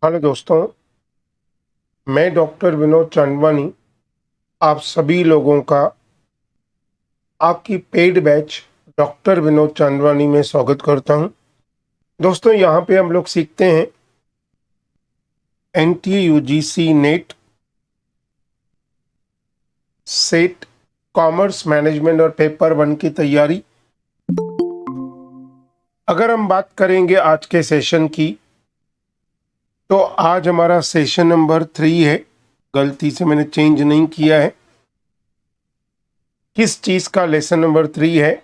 Hello दोस्तों, मैं doctor Vinod Chandwani आप सभी लोगों का आपकी paid batch doctor Vinod Chandwani में स्वागत करता हूं। दोस्तों, यहाँ पे हम लोग सीखते हैं NTUGC net, set, commerce management और पेपर 1 की तैयारी। अगर हम बात करेंगे आज के सेशन की, तो आज हमारा सेशन नंबर 3 है। गलती से मैंने चेंज नहीं किया है। किस चीज़ का लेसन नंबर 3 है?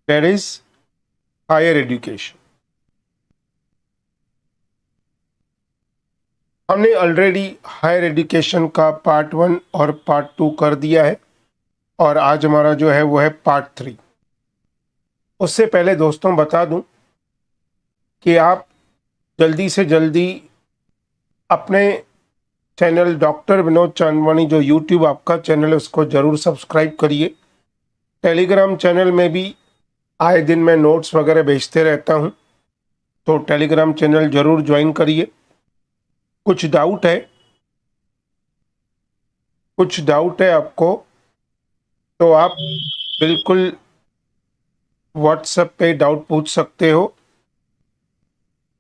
That is higher education. हमने ऑलरेडी हायर एजुकेशन का पार्ट 1 और पार्ट 2 कर दिया है और आज हमारा जो है वो है पार्ट 3। उससे पहले दोस्तों बता दूं कि आप जल्दी से जल्दी अपने चैनल डॉक्टर विनोद चांदवानी, जो यूट्यूब आपका चैनल है, उसको ज़रूर सब्सक्राइब करिए। टेलीग्राम चैनल में भी आए दिन मैं नोट्स वगैरह भेजते रहता हूं, तो टेलीग्राम चैनल ज़रूर ज्वाइन करिए। कुछ डाउट है आपको, तो आप बिल्कुल व्हाट्सएप पे डाउट पूछ सकते हो।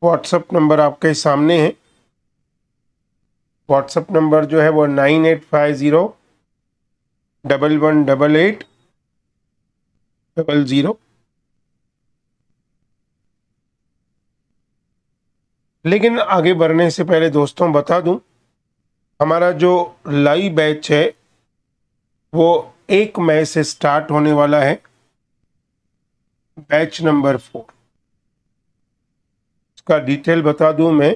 व्हाट्सएप नंबर आपके सामने है। व्हाट्सएप नंबर जो है वो 9850118800। लेकिन आगे बढ़ने से पहले दोस्तों बता दूं, हमारा जो लाइव बैच है वो 1 मई से स्टार्ट होने वाला है, बैच नंबर 4। इसका डिटेल बता दूं मैं,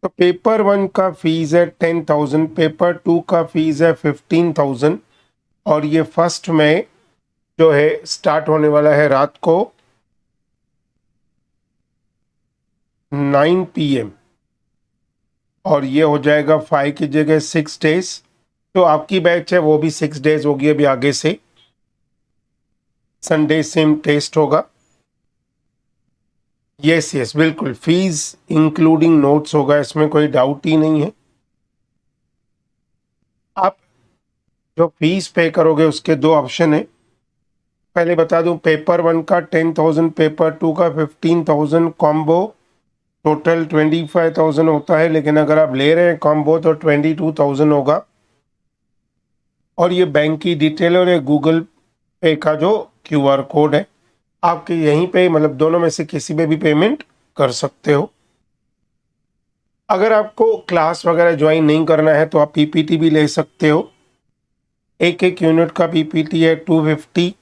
तो पेपर 1 का फीस है 10,000, पेपर 2 का फीस है 15,000 और ये 1 मई जो है स्टार्ट होने वाला है रात को 9 PM और ये हो जाएगा 5 की जगह 6 डेज। तो आपकी बैच है वो भी 6 डेज होगी अभी आगे से। संडे सेम टेस्ट होगा। यस बिल्कुल, फीस इंक्लूडिंग नोट्स होगा, इसमें कोई डाउट ही नहीं है। आप जो फीस पे करोगे उसके 2 ऑप्शन है। पहले बता दूं, पेपर 1 का 10,000, पेपर 2 का 15,000, कॉम्बो टोटल 25,000 होता है। लेकिन अगर आप ले रहे हैं कॉम्बो तो 22,000 होगा। और ये बैंक की डिटेल और ये गूगल पे का जो QR कोड है, आपके यहीं पे मतलब दोनों में से किसी में भी पेमेंट कर सकते हो। अगर आपको क्लास वगैरह ज्वाइन नहीं करना है तो आप PPT भी ले सकते हो। एक यूनिट का PPT है 250,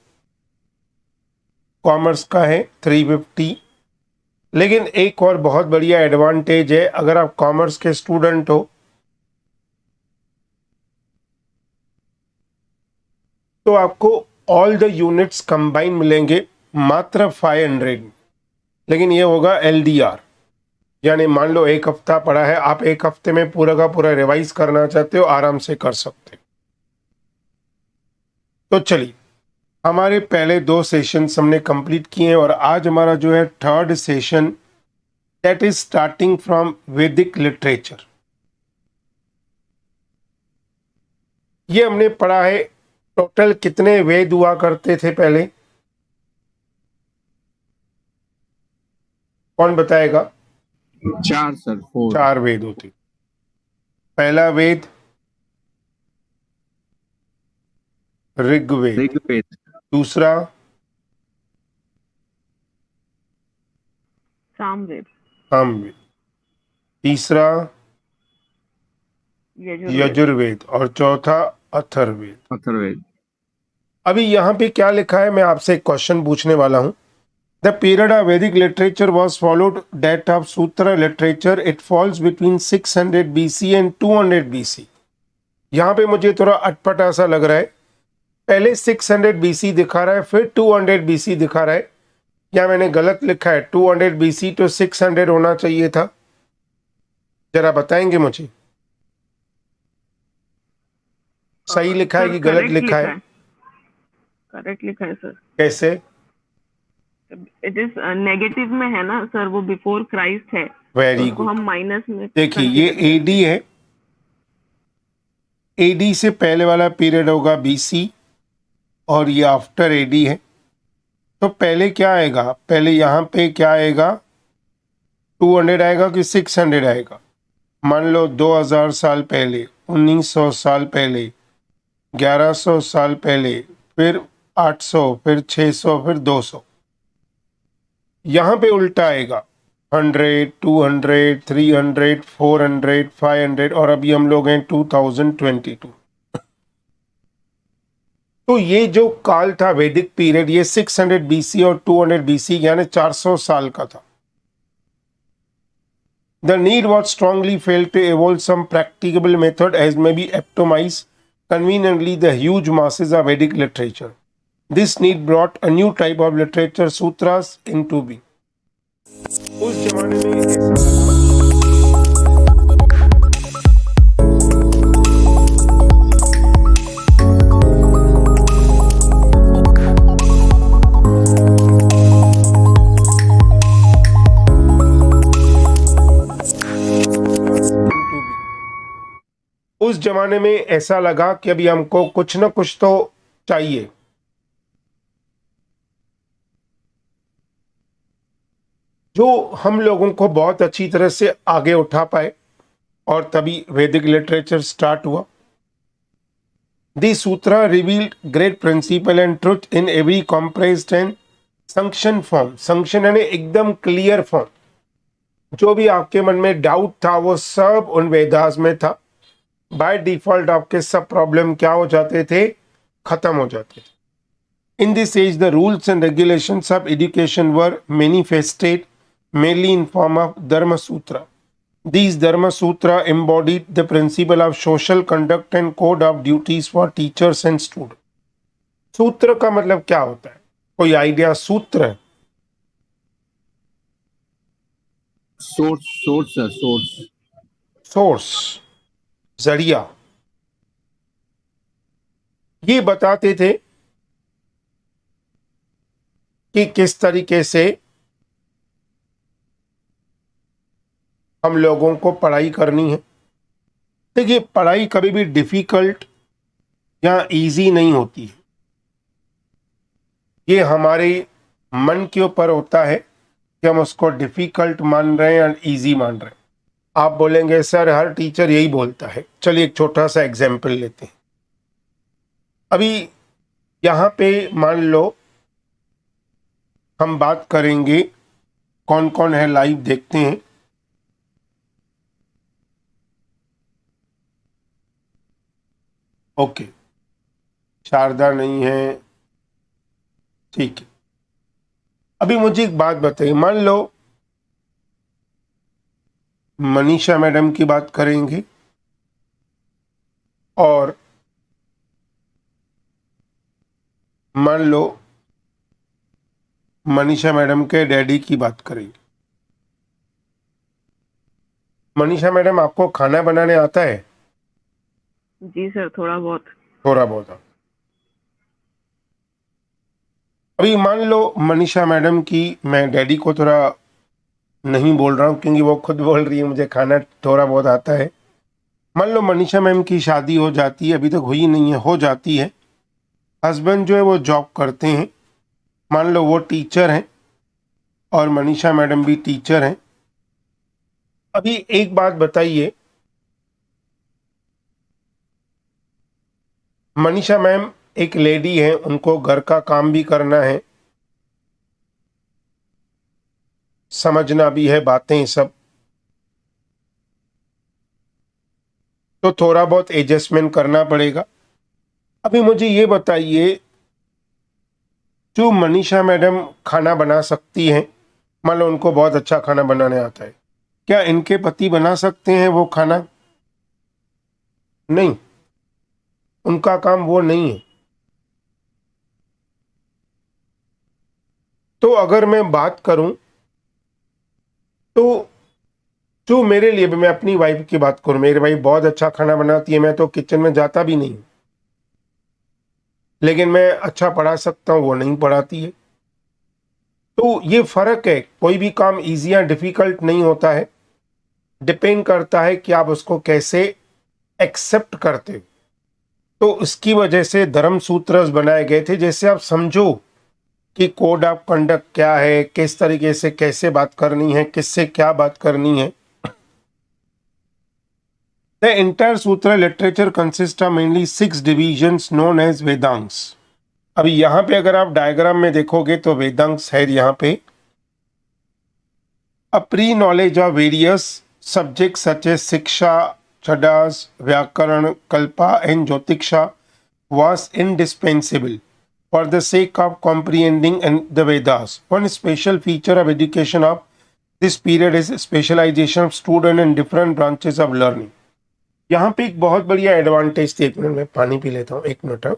कॉमर्स का है 350। लेकिन एक और बहुत बढ़िया एडवांटेज है, अगर आप कॉमर्स के स्टूडेंट हो तो आपको ऑल द यूनिट्स कंबाइन मिलेंगे मात्र 500 में। लेकिन ये होगा LDR, यानी मान लो 1 हफ्ता पड़ा है, आप 1 हफ्ते में पूरा का पूरा रिवाइज करना चाहते हो, आराम से कर सकते हो। तो चलिए, हमारे पहले 2 सेशन हमने कंप्लीट किए हैं और आज हमारा जो है 3rd session, that is starting from वैदिक लिटरेचर। ये हमने पढ़ा है टोटल कितने वेद हुआ करते थे पहले, कौन बताएगा? 4 सर, 4। 4 वेद होते। पहला वेद ऋग्वेद, ऋग्वेद, दूसरा सामवेद, सामवेद, तीसरा यजुर्वेद। यजुर्वेद और चौथा अथर्ववेद। अथर्ववेद। अभी यहाँ पे क्या लिखा है, मैं आपसे एक क्वेश्चन पूछने वाला हूँ। The period of Vedic literature was followed that of sutra literature, it falls between 600 BC and 200 BC। यहाँ पे मुझे थोड़ा अटपटा सा लग रहा है। पहले 600 BC दिखा रहा है, फिर 200 BC दिखा रहा है। क्या मैंने गलत लिखा है? 200 BC तो 600 होना चाहिए था। जरा बताएंगे मुझे, सही लिखा है सर कि गलत लिखा है? करेक्ट लिखा है सर। कैसे? इट इज नेगेटिव में है ना सर, वो बिफोर क्राइस्ट है। वेरी उसको गुड। हम माइनस में देखिए ये consider करते एडी है, एडी से पहले वाला पीरियड होगा बीसी और ये आफ्टर एडी है। तो पहले क्या आएगा, पहले यहाँ पे क्या आएगा, 200 आएगा कि 600 आएगा। मान लो 2000 साल पहले, 1900 साल पहले, 1100 साल पहले, फिर 800, फिर 600, फिर 200। यहाँ पे उल्टा आएगा 100, 200, 300, 400, 500 और अभी हम लोग हैं 2022। तो ये जो काल था वैदिक पीरियड, ये 600 बीसी और 200 बीसी यानी 400 साल का था। The need was strongly felt to evolve some practicable method as may be optimize conveniently the huge masses of Vedic literature. This need brought a new type of literature, sutras, into being. उस जमाने में ऐसा उस जमाने में ऐसा लगा कि अभी हमको कुछ ना कुछ तो चाहिए। जो हम लोगों को बहुत अच्छी तरह से आगे उठा पाए और तभी वैदिक लिटरेचर स्टार्ट हुआ। The sutra revealed great principle and truth in every compressed and succinct form. Succinct यानी एकदम क्लियर फॉर्म। जो भी आपके मन में डाउट था वो सब उन वेदास में था। बाय डिफॉल्ट आपके सब प्रॉब्लम क्या हो जाते थे, खत्म हो जाते थे। In this age the rules and regulations of education were manifested mainly in form of Dharma Sutra. These Dharma Sutra embodied the principle of social conduct and code of duties for teachers and students. सूत्र का मतलब क्या होता है, कोई idea? सूत्र Source, sir, source. Source, जरिया। ये बताते थे कि किस तरीके से हम लोगों को पढ़ाई करनी है। देखिए पढ़ाई कभी भी डिफिकल्ट या इजी नहीं होती है। ये हमारे मन के ऊपर होता है कि हम उसको डिफिकल्ट मान रहे हैं या इजी मान रहे हैं। आप बोलेंगे सर हर टीचर यही बोलता है। चलिए एक छोटा सा एग्जाम्पल लेते हैं। अभी यहाँ पे मान लो हम बात करेंगे, कौन कौन है लाइव देखते हैं। ओके, शारदा नहीं है, ठीक है। अभी मुझे एक बात बताइए, मान लो मनीषा मैडम की बात करेंगे और मान लो मनीषा मैडम के डैडी की बात करेंगे। मनीषा मैडम आपको खाना बनाने आता है? जी सर, थोड़ा बहुत। थोड़ा बहुत। अभी मान लो मनीषा मैडम की, मैं डैडी को थोड़ा नहीं बोल रहा हूँ क्योंकि वो खुद बोल रही है मुझे खाना थोड़ा बहुत आता है। मान लो मनीषा मैम की शादी हो जाती है, अभी तक हुई नहीं है, हो जाती है। हस्बैंड जो है वो जॉब करते हैं, मान लो वो टीचर हैं और मनीषा मैडम भी टीचर हैं। अभी एक बात बताइए, मनीषा मैम एक लेडी है, उनको घर का काम भी करना है, समझना भी है बातें सब, तो थोड़ा बहुत एडजस्टमेंट करना पड़ेगा। अभी मुझे ये बताइए, जो मनीषा मैडम खाना बना सकती हैं, मान लो उनको बहुत अच्छा खाना बनाने आता है, क्या इनके पति बना सकते हैं वो खाना? नहीं, उनका काम वो नहीं है। तो अगर मैं बात करूं तो जो मेरे लिए भी, मैं अपनी वाइफ की बात करूं, मेरी वाइफ बहुत अच्छा खाना बनाती है, मैं तो किचन में जाता भी नहीं, लेकिन मैं अच्छा पढ़ा सकता हूं, वो नहीं पढ़ाती है। तो ये फर्क है, कोई भी काम इजी या डिफिकल्ट नहीं होता है, डिपेंड करता है कि आप उसको कैसे एक्सेप्ट करते हो। तो इसकी वजह से धर्म सूत्र बनाए गए थे, जैसे आप समझो कि कोड ऑफ कंडक्ट क्या है, किस तरीके से कैसे बात करनी है, किससे क्या बात करनी है। The entire sutra literature consist of mainly 6 divisions known as Vedangas. अभी यहाँ पे अगर आप डायग्राम में देखोगे तो वेदांग्स है यहाँ पे। A pre-knowledge of various subjects such as Siksha, Chadas, Vyakaran, Kalpa and Jyotiksha was indispensable for the sake of comprehending the Vedas. One special feature of education of this period is specialization of student in different branches of learning. यहाँ पे एक बहुत बढ़िया advantage थी। एक minute में पानी P लेता हूँ, एक मिनट।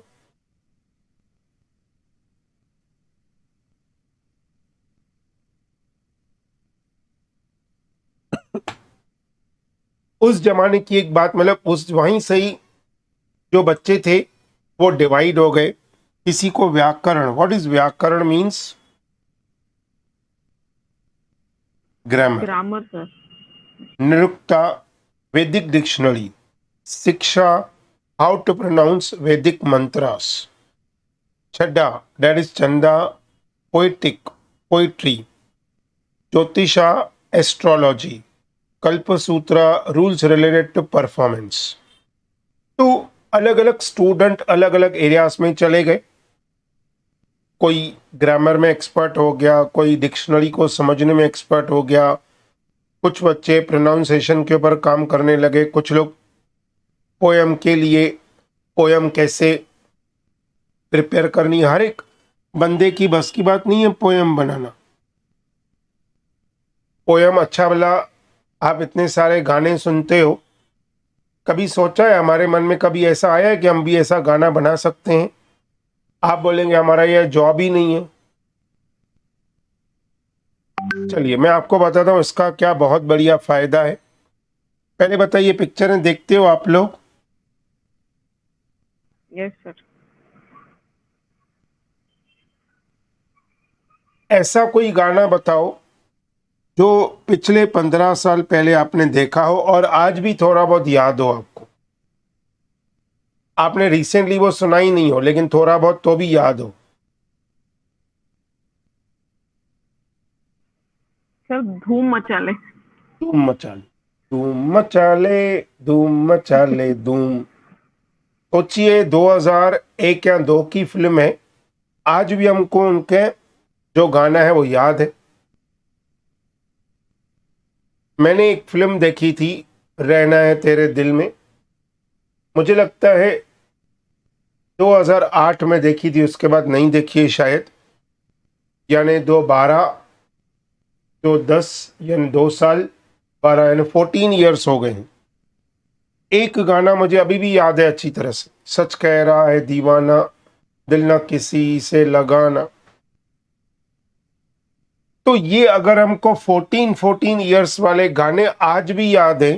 उस जमाने की एक बात, मतलब उस वहीं से ही जो बच्चे थे वो डिवाइड हो गए। किसी को व्याकरण, what is vyakarana means? Grammar. Grammar sir. Nirukta, Vedic dictionary. Shiksha, how to pronounce Vedic mantras. Chhanda, that is Chhanda, poetic, poetry. Jyotisha, astrology. Kalpasutra, rules related to performance. तो अलग अलग स्टूडेंट अलग अलग एरियाज में चले गए। कोई ग्रामर में एक्सपर्ट हो गया, कोई डिक्शनरी को समझने में एक्सपर्ट हो गया, कुछ बच्चे प्रोनाउंसिएशन के ऊपर काम करने लगे, कुछ लोग पोयम के लिए पोयम कैसे प्रिपेयर करनी। हर एक बंदे की बस की बात नहीं है पोयम बनाना। पोयम अच्छा भला आप इतने सारे गाने सुनते हो, कभी सोचा है, हमारे मन में कभी ऐसा आया है कि हम भी ऐसा गाना बना सकते हैं? आप बोलेंगे हमारा यह जॉब ही नहीं है। चलिए मैं आपको बताता हूँ इसका क्या बहुत बढ़िया फायदा है। पहले बताइए, पिक्चरें देखते हो आप लोग? Yes sir. ऐसा कोई गाना बताओ जो पिछले 15 साल पहले आपने देखा हो और आज भी थोड़ा बहुत याद हो आपको। आपने रिसेंटली वो सुना ही नहीं हो लेकिन थोड़ा बहुत तो भी याद हो। सर धूम मचा ले। धूम मचा ले, धूम मचा ले, धूम मचा ले, धूम। सोचिए 2001 या 2 की फिल्म है, आज भी हमको उनके जो गाना है वो याद है। मैंने एक फिल्म देखी थी, रहना है तेरे दिल में, मुझे लगता है 2008 में देखी थी, उसके बाद नहीं देखी है शायद, यानी 2012, 2010 यानी 2 साल, 12 यानी 14 ईयर्स हो गए हैं। एक गाना मुझे अभी भी याद है अच्छी तरह से, सच कह रहा है दीवाना, दिल ना किसी से लगाना। तो ये अगर हमको 14 ईयर्स वाले गाने आज भी याद हैं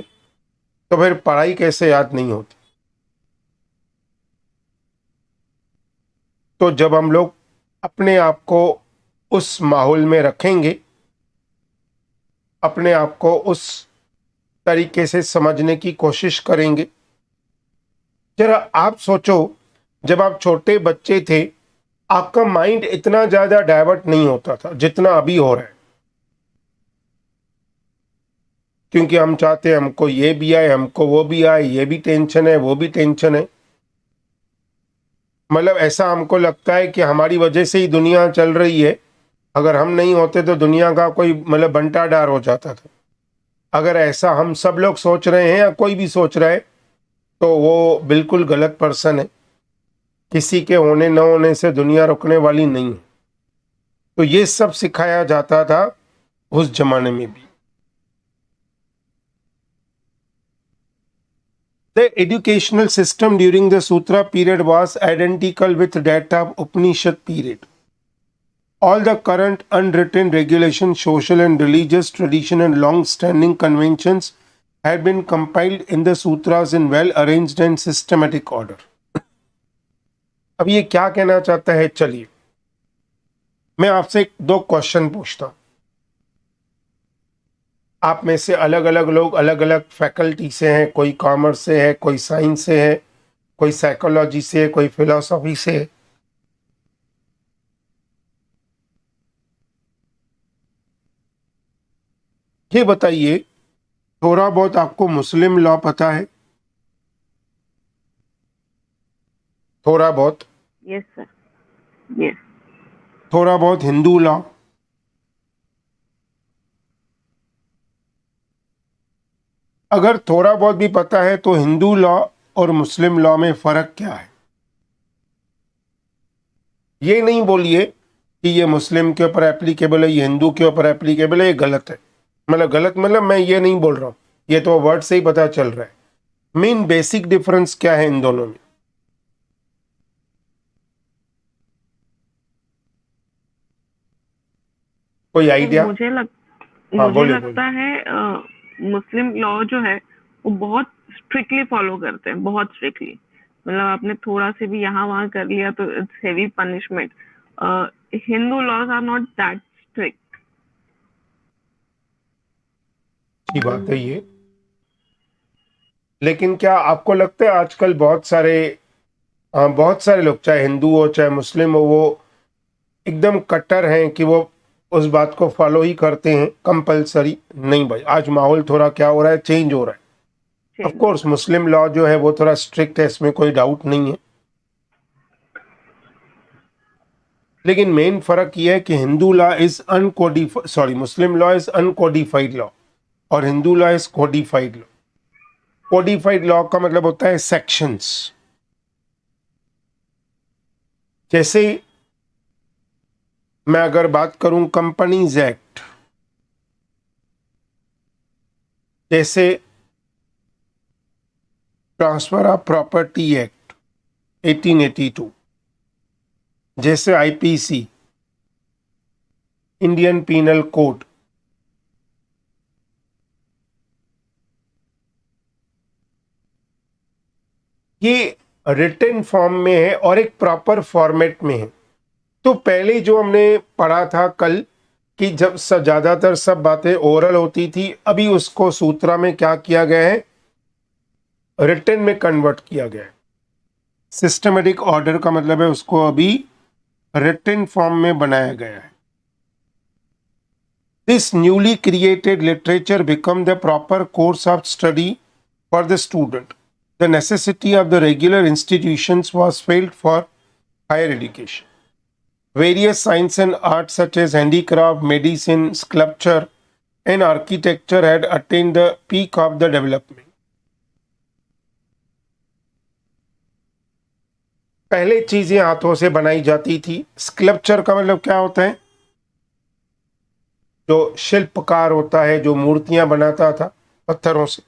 तो फिर पढ़ाई कैसे याद नहीं होती। तो जब हम लोग अपने आप को उस माहौल में रखेंगे, अपने आप को उस तरीके से समझने की कोशिश करेंगे। जरा आप सोचो, जब आप छोटे बच्चे थे आपका माइंड इतना ज्यादा डाइवर्ट नहीं होता था जितना अभी हो रहा है, क्योंकि हम चाहते हैं हमको ये भी आए, हमको वो भी आए, ये भी टेंशन है, वो भी टेंशन है। मतलब ऐसा हमको लगता है कि हमारी वजह से ही दुनिया चल रही है, अगर हम नहीं होते तो दुनिया का कोई मतलब बंटाढार हो जाता था। अगर ऐसा हम सब लोग सोच रहे हैं या कोई भी सोच रहा है तो वो बिल्कुल गलत पर्सन है। किसी के होने न होने से दुनिया रुकने वाली नहीं है। तो ये सब सिखाया जाता था उस जमाने में भी। The educational system during the Sutra period was identical with that of Upanishad period. All the current unwritten regulations, social and religious tradition and long-standing conventions had been compiled in the sutras in well-arranged and systematic order. अब ये क्या कहना चाहता है, चलिए मैं आपसे 2 question पूछता हूं। आप में से अलग अलग लोग अलग अलग फैकल्टी से हैं, कोई कॉमर्स से है, कोई साइंस से है, कोई साइकोलॉजी से है, कोई फिलोसॉफी से है। ये बताइए, थोड़ा बहुत आपको मुस्लिम लॉ पता है? थोड़ा बहुत? Yes sir, yes. थोड़ा बहुत हिंदू लॉ? अगर थोड़ा बहुत भी पता है तो हिंदू लॉ और मुस्लिम लॉ में फर्क क्या है? ये नहीं बोलिए कि ये मुस्लिम के ऊपर एप्लीकेबल है, ये हिंदू के ऊपर एप्लीकेबल है, ये गलत है। मतलब गलत मतलब मैं ये नहीं बोल रहा हूं, ये तो वर्ड से ही पता चल रहा है। मेन बेसिक डिफरेंस क्या है इन दोनों में? कोई तो आइडिया? हाँ मुझे बोलिए बोलिए। लगता है मुस्लिम लॉ जो है वो बहुत स्ट्रिक्टली फॉलो करते हैं, बहुत स्ट्रिक्टली। मतलब आपने थोड़ा से भी यहाँ वहाँ कर लिया तो it's heavy punishment. Hindu laws are not that strict. अच्छी बात है ये। लेकिन क्या आपको लगता है आजकल बहुत सारे लोग, चाहे हिंदू हो चाहे मुस्लिम हो, वो एकदम कट्टर हैं कि वो उस बात को फॉलो ही करते हैं कंपलसरी? नहीं भाई, आज माहौल थोड़ा क्या हो रहा है, चेंज हो रहा है। ऑफ चेंज हो कोर्स रहा है। मुस्लिम लॉ जो है वो थोड़ा स्ट्रिक्ट है, इसमें कोई डाउट नहीं है। लेकिन मेन फर्क ये है कि Hindu law is uncodified, sorry, Muslim law is uncodified law और Hindu law is codified law. Codified law का मतलब होता है सेक्शंस। जैसे मैं अगर बात करूं कंपनीज एक्ट, जैसे ट्रांसफर ऑफ प्रॉपर्टी एक्ट 1882, जैसे आईपीसी, इंडियन पीनल कोड, ये रिटन फॉर्म में है और एक प्रॉपर फॉर्मेट में है। तो पहले जो हमने पढ़ा था कल कि जब ज्यादातर सब बातें ओरल होती थी, अभी उसको सूत्रा में क्या किया गया है, रिटन में कन्वर्ट किया गया है। सिस्टमेटिक ऑर्डर का मतलब है उसको अभी रिटन फॉर्म में बनाया गया है। This newly created literature become the proper course of study for the student. The necessity of the regular institutions was felt for higher education. Various science and arts such as handicraft, medicine, sculpture, and architecture had attained the peak of the development. पहले चीजें हाथों से बनाई जाती थी। Sculpture का मतलब क्या होता है? जो शिल्पकार होता है, जो मूर्तियां बनाता था पत्थरों से।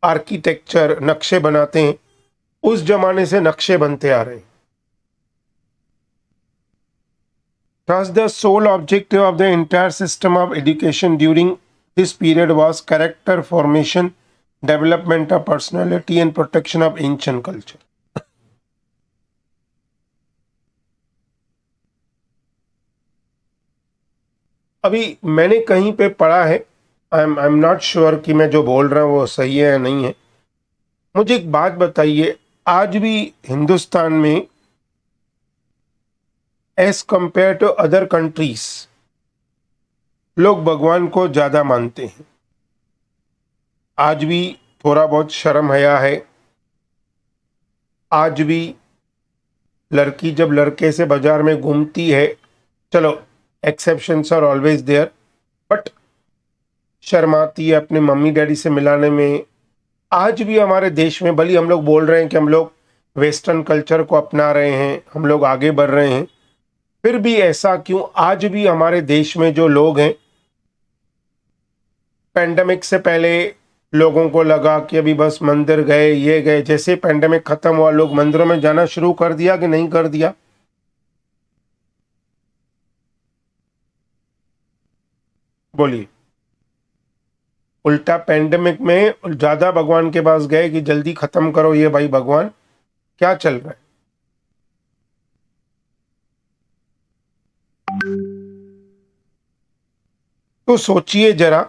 आर्किटेक्चर, नक्शे बनाते हैं, उस जमाने से नक्शे बनते आ रहे हैं। Thus, the sole objective of the entire system of education during this period was character formation, development of personality, and protection of ancient culture. अभी मैंने कहीं पे पढ़ा है, आई एम नॉट श्योर कि मैं जो बोल रहा हूँ वो सही है या नहीं है। मुझे एक बात बताइए, आज भी हिंदुस्तान में as compare to other countries लोग भगवान को ज्यादा मानते हैं? आज भी थोड़ा बहुत शर्म हया है। आज भी लड़की जब लड़के से बाजार में घूमती है, चलो exceptions are always there, but शर्माती है अपने मम्मी डैडी से मिलाने में। आज भी हमारे देश में, भले हम लोग बोल रहे हैं कि हम लोग वेस्टर्न कल्चर को अपना रहे हैं, हम लोग आगे बढ़ रहे हैं, फिर भी ऐसा क्यों? आज भी हमारे देश में जो लोग हैं, पेंडेमिक से पहले लोगों को लगा कि अभी बस मंदिर गए, ये गए, जैसे पेंडेमिक खत्म हुआ लोग मंदिरों में जाना शुरू कर दिया कि नहीं कर दिया? बोलिए। उल्टा पेंडेमिक में ज्यादा भगवान के पास गए कि जल्दी खत्म करो ये भाई भगवान, क्या चल रहा है? तो सोचिए जरा,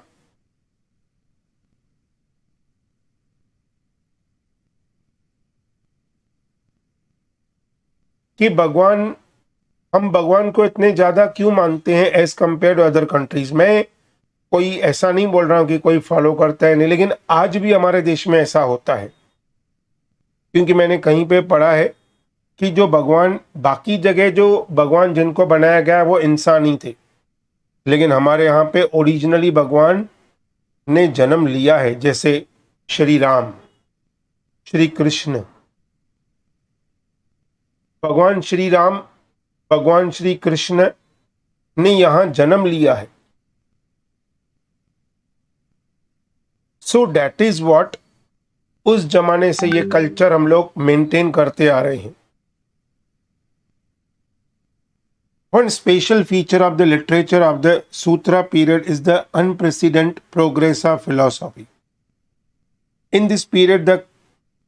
कि हम भगवान को इतने ज्यादा क्यों मानते हैं as compare to other countries. मैं कोई ऐसा नहीं बोल रहा हूं कि कोई फॉलो करता है नहीं, लेकिन आज भी हमारे देश में ऐसा होता है, क्योंकि मैंने कहीं पे पढ़ा है कि जो भगवान, बाकी जगह जो भगवान जिनको बनाया गया वो इंसान ही थे, लेकिन हमारे यहाँ पे ओरिजिनली भगवान ने जन्म लिया है। जैसे श्री राम, श्री कृष्ण, भगवान श्री राम, भगवान श्री कृष्ण ने यहाँ जन्म लिया है। सो दैट इज व्हाट, उस जमाने से ये कल्चर हम लोग मेंटेन करते आ रहे हैं। One special feature of the literature of the Sutra period is the unprecedented progress of philosophy. In this period, the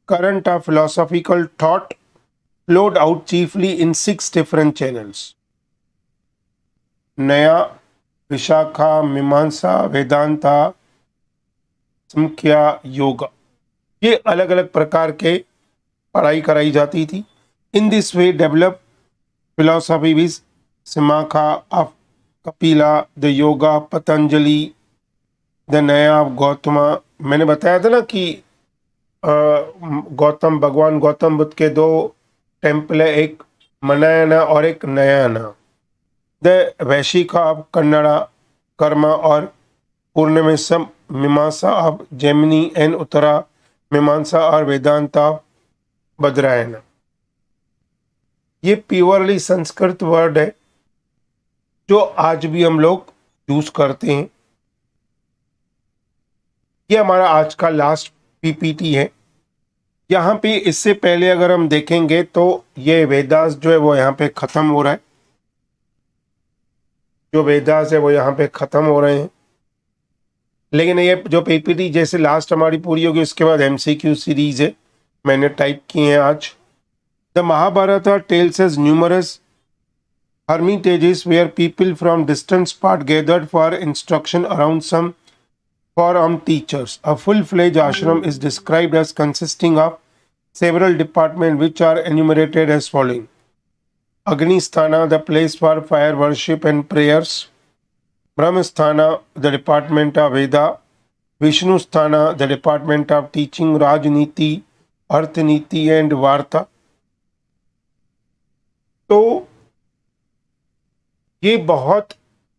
current of philosophical thought flowed out chiefly in 6 different channels: Naya, Vishakha, Mimamsa, Vedanta, Samkhya, Yoga. ये अलग अलग प्रकार के पढ़ाई कराई जाती थी। In this way develop philosophy with Simakha of Kapila, the Yoga Patanjali, the नया गौतमा। मैंने बताया था ना कि गौतम, भगवान गौतम बुद्ध के 2 टेम्पल है, एक मनायना और एक नयाना। द वैशिका ऑफ कन्नड़ा कर्मा और पूर्णमेशम मीमांसा ऑफ जेमिनी एंड उत्तरा मीमांसा और वेदांत ऑफ बद्रायना। ये प्योरली संस्कृत वर्ड है जो आज भी हम लोग यूज करते हैं। ये हमारा आज का लास्ट पीपीटी है। यहाँ पे इससे पहले अगर हम देखेंगे तो ये वेदास जो है वो यहाँ पे खत्म हो रहा है, जो वेदास है वो यहाँ पे खत्म हो रहे हैं। लेकिन ये जो पीपीटी जैसे लास्ट हमारी पूरी होगी, उसके बाद एमसीक्यू सीरीज है, मैंने टाइप किए हैं आज। The Mahabharata tells as numerous hermitages where people from distant part gathered for instruction around some forum teachers. A full-fledged ashram is described as consisting of several departments which are enumerated as following: Agnisthana, the place for fire worship and prayers; Brahmasthana, the department of Veda; Vishnusthana, the department of teaching Rajniti, Arthniti and Varta. तो ये बहुत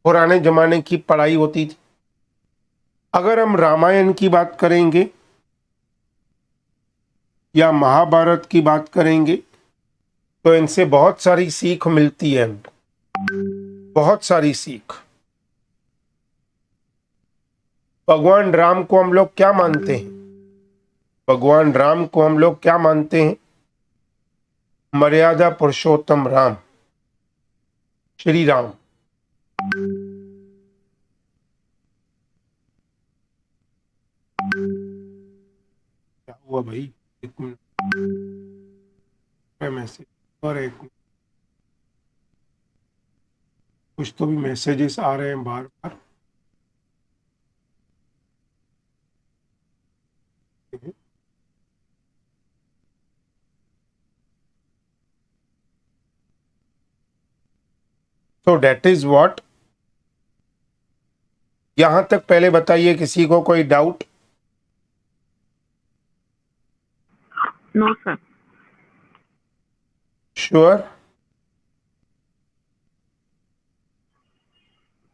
पुराने जमाने की पढ़ाई होती थी। अगर हम रामायण की बात करेंगे या महाभारत की बात करेंगे तो इनसे बहुत सारी सीख मिलती है, बहुत सारी सीख। भगवान राम को हम लोग क्या मानते हैं? भगवान राम को हम लोग क्या मानते हैं? मर्यादा पुरुषोत्तम राम, श्री राम। क्या हुआ भाई? एक मिनट, मैसेज और एक मिनट। कुछ तो भी मैसेजेस आ रहे हैं बार बार। तो डेट इज व्हाट। यहां तक पहले बताइए किसी को कोई डाउट? No sir. श्योर?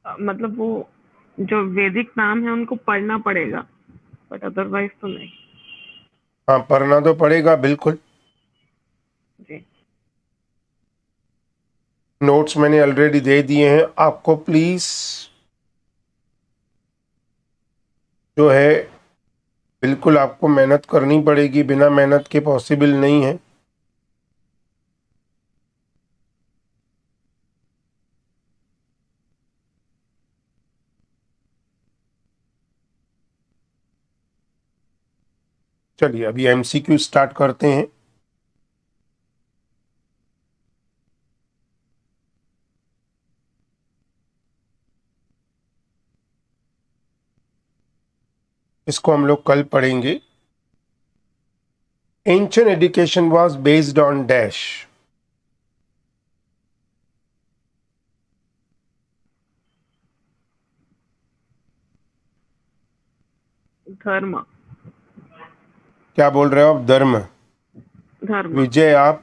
मतलब वो जो वैदिक नाम है उनको पढ़ना पड़ेगा, बट अदरवाइज तो नहीं। हाँ, पढ़ना तो पड़ेगा बिल्कुल। जी नोट्स मैंने ऑलरेडी दे दिए हैं आपको। प्लीज जो है बिल्कुल आपको मेहनत करनी पड़ेगी, बिना मेहनत के पॉसिबल नहीं है। चलिए अभी एमसीक्यू स्टार्ट करते हैं। इसको हम लोग कल पढ़ेंगे। Ancient education was based on dash. धर्म। क्या बोल रहे हो आप? धर्म। धर्म। विजय आप?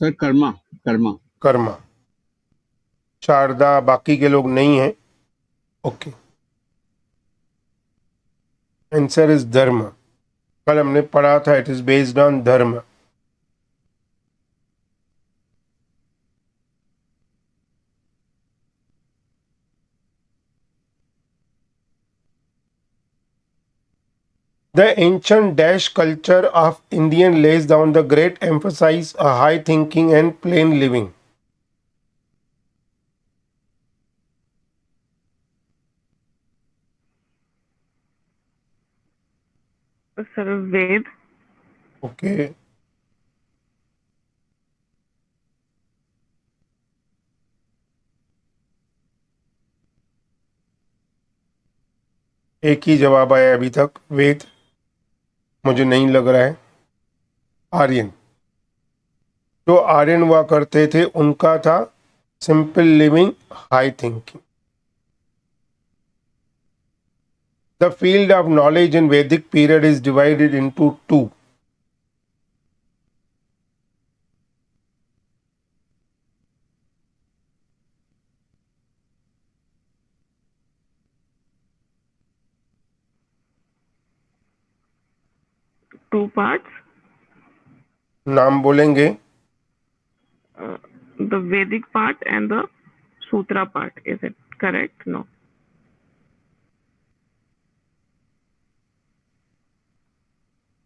सर कर्मा कर्मा। कर्म। शारदा, बाकी के लोग नहीं हैं। ओके, आंसर इज धर्म। कल हमने पढ़ा था इट इज बेस्ड ऑन धर्म। The ancient dash culture of Indian lays down the great emphasis on high thinking and plain living. Sir Veda. Okay. एक ही जवाब आया अभी तक, वेद। मुझे नहीं लग रहा है। आर्यन। जो आर्यन हुआ करते थे उनका था simple living, high thinking. The field of knowledge in Vedic period is divided into two. Two parts. नाम बोलेंगे? The Vedic part and the Sutra part, is it correct? No.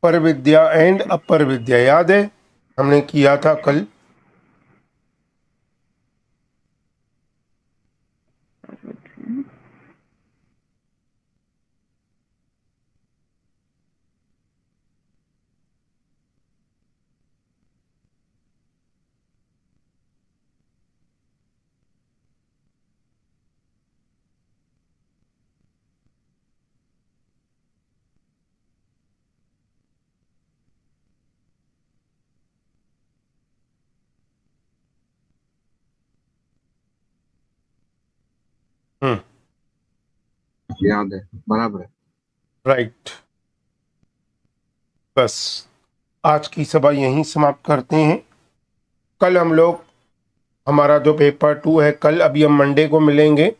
पर विद्या एंड अपर विद्या, याद है हमने किया था कल। याद है, बराबर है। राइट। बस आज की सभा यहीं समाप्त करते हैं। कल हम लोग, हमारा जो पेपर 2 है कल, अभी हम मंडे को मिलेंगे।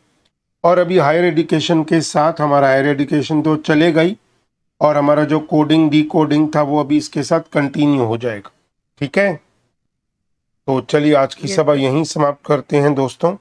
और अभी हायर एजुकेशन के साथ हमारा हायर एजुकेशन तो चले गई, और हमारा जो कोडिंग डी कोडिंग था वो अभी इसके साथ कंटिन्यू हो जाएगा। ठीक है, तो चलिए आज की Yes, सभा sir. यहीं समाप्त करते हैं दोस्तों।